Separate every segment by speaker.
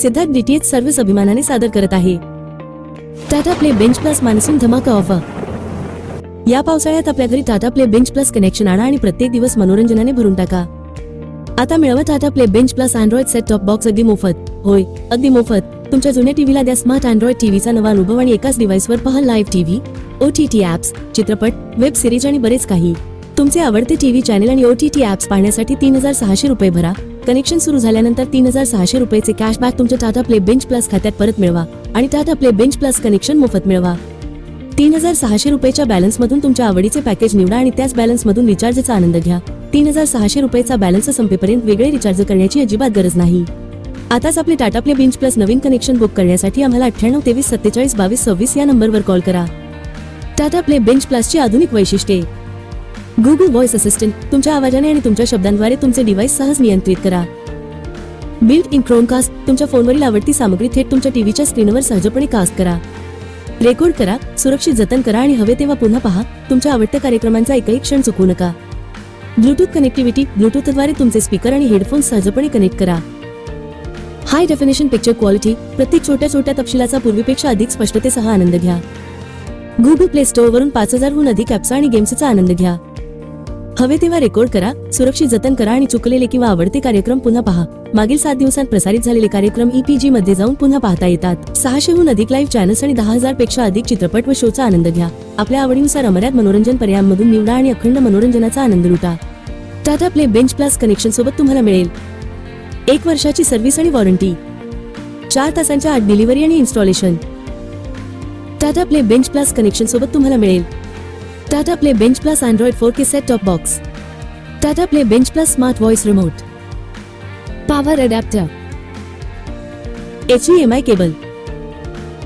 Speaker 1: Siddharth DTH service अभिमानाने सादर करत आहे Tata Play Binge plus monsoon धमाका ऑफर। या पावसाळ्यात आपल्या घरी Tata Play Binge Plus connection आणा आणि प्रत्येक दिवस मनोरंजनाने भरून टाका। आता मिळवा Tata Play Binge Plus Android set top box अगदी मोफत। होय, अगदी मोफत। तुमच्या जुन्या टीव्हीला द्या स्मार्ट अँड्रॉइड टीव्हीचा नवा अनुभव आणि एकाच डिव्हाइसवर पहा लाईव्ह टीव्ही, OTT ऍप्स, चित्रपट, वेब सिरीज आणि बरेच काही। तुमचे आवडते टीव्ही चॅनल आणि OTT ऍप्स पाहण्यासाठी 3600 रुपये भरा। कनेक्शन सुरू झाल्यानंतर 3600 रुपयाचे कॅशबॅक तुमच्या टाटा प्ले बेंच प्लस खात्यात परत मिळवा आणि Tata Play Binge Plus connection मोफत मिळवा। 3600 रुपयाच्या बॅलन्स मधून तुमच्या आवडीचे पॅकेज निवडा आणि त्याच बॅलन्स मधून रिचार्जचा आनंद घ्या। 3600 रुपयाचा बॅलन्स संपेपर्यंत वेगळे रिचार्ज करण्याची अजिबात गरज नाही। आताच आपले टाटा प्ले बेंच प्लस नवीन कनेक्शन बुक करण्यासाठी आम्हाला 98 23 47 22 26 या नंबरवर कॉल करा। टाटा प्ले बेंच प्लसची आधुनिक वैशिष्ट्ये। गुगल व्हॉइस असिस्टंट तुमच्या आवाजाने आणि तुमच्या शब्दांद्वारे तुमचे डिव्हाइस सहज नियंत्रित करा। बिल्ट इन क्रोमकास्ट तुमच्या फोनवरील आवडती सामग्री थेट तुमच्या टीव्हीच्या स्क्रीनवर सहजपणे कास्ट करा। रेकॉर्ड करा, सुरक्षित जतन करा आणि हवे तेव्हा पुन्हा पहा। तुमच्या आवडत्या कार्यक्रमांचा एकही क्षण चुकवू नका। ब्लूटूथ कनेक्टिव्हिटी ब्लूटूथद्वारे तुमचे स्पीकर आणि हेडफोन सहजपणे कनेक्ट करा। हाय डेफिनेशन पिक्चर क्वालिटी प्रत्येक छोट्या तपशिलाचा पूर्वीपेक्षा अधिक स्पष्टतेसह आनंद घ्या। गुगल प्ले स्टोअर वरून 5000हून अधिक ऍप्स आणि गेम्सचा आनंद घ्या। हवे तेव्हा रेकॉर्ड करा, सुरक्षित जतन करा आणि चुकलेले किंवा आवडते कार्यक्रम पुन्हा पहा। मागील 7 दिवसांत प्रसारित झालेले कार्यक्रम EPG मध्ये जाऊन पुन्हा पाहता येतात। 600हून अधिक लाईव्ह चॅनल्स आणि 10,000 पेक्षा अधिक चित्रपट व शोचा आनंद घ्या। आपल्या आवडीनुसार अमर्याद मनोरंजन पर्यायांमधून निवडा आणि अखंड मनोरंजनाचा आनंद लुटा। Tata Play Binge Plus connection सोबत तुम्हाला मिळेल 1 वर्षाची सर्व्हिस आणि वॉरंटी, 4 तासांच्या आत डिलिव्हरी आणि installation. Tata Play Binge Plus connection सोबत तुम्हाला मिळेल Tata Play Binge Plus Android 4K set top box, Tata Play Binge Plus smart voice remote, power adapter, HDMI cable,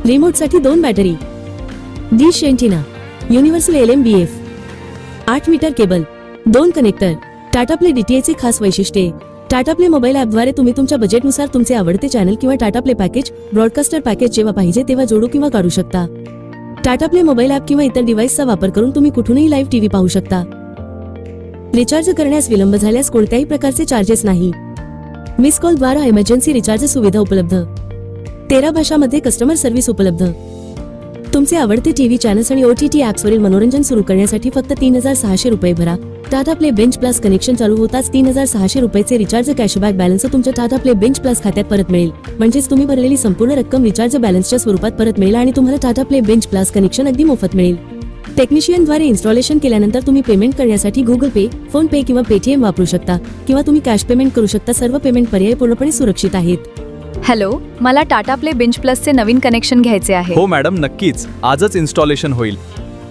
Speaker 1: रिमोटसाठी 2 battery, dish antenna, universal LMBF, 8 metre cable, 2 connector. Tata Play डीटीएचचे खास वैशिष्ट्ये। Tata play mobile ॲपद्वारे तुम्ही तुमच्या बजेटनुसार तुमचे आवडते चॅनल किंवा Tata play package, broadcaster package जेव्हा पाहिजे तेव्हा जोडू किंवा काढू शकता। टाटा प्ले मोबाईल ॲप किंवा इतर डिव्हाइसचा वापर करून तुम्ही कुठूनही लाईव्ह टीव्ही पाहू शकता। रिचार्ज करण्यास विलंब झाल्यास कोणत्याही प्रकारचे चार्जेस नाही। मिस कॉल द्वारा इमर्जन्सी रिचार्ज सुविधा उपलब्ध। 13 भाषांमध्ये कस्टमर सर्व्हिस उपलब्ध। तुमचे आवडते टीव्ही चॅनल्स आणि OTT ऍप्सवरील मनोरंजन सुरू करण्यासाठी फक्त 3600 रुपये भरा। Tata Play Binge Plus connection चालू होताच 3600 रुपयाचे रिचार्ज कॅशबॅक बॅलन्स तुमच्या टाटा प्ले बेंच प्लस खात्यात परत मिळेल। म्हणजेच तुम्ही भरलेली संपूर्ण रक्कम रिचार्ज बॅलन्सच्या स्वरूपात परत मिळेल आणि तुम्हाला Tata Play Binge Plus connection अगदी मोफत मिळेल। टेक्निशियनद्वारे इन्स्टॉलेशन केल्यानंतर तुम्ही पेमेंट करण्यासाठी गुगल पे, फोन पे किंवा पेटीएम वापरू शकता किंवा तुम्ही कॅश पेमेंट करू शकता। सर्व पेमेंट पर्याय पूर्णपणे सुरक्षित आहेत।
Speaker 2: हॅलो, मला टाटा प्ले बेंच प्लसचे नवीन कनेक्शन घ्यायचे आहे।
Speaker 3: हो मॅडम, नक्कीच आजच इन्स्टॉलेशन होईल।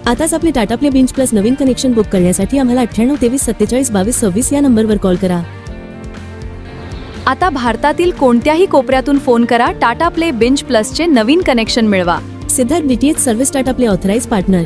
Speaker 1: आताच आपले टाटा प्ले बेंच प्लस नवीन कनेक्शन बुक करण्यासाठी आम्हाला 98 23 47 22 26 या नंबरवर कॉल करा।
Speaker 2: आता भारतातील कोणत्याही कोपऱ्यातून फोन करा, टाटा प्ले बेंच प्लसचे नवीन कनेक्शन मिळवा।
Speaker 1: Siddharth DTH service Tata play authorised partner.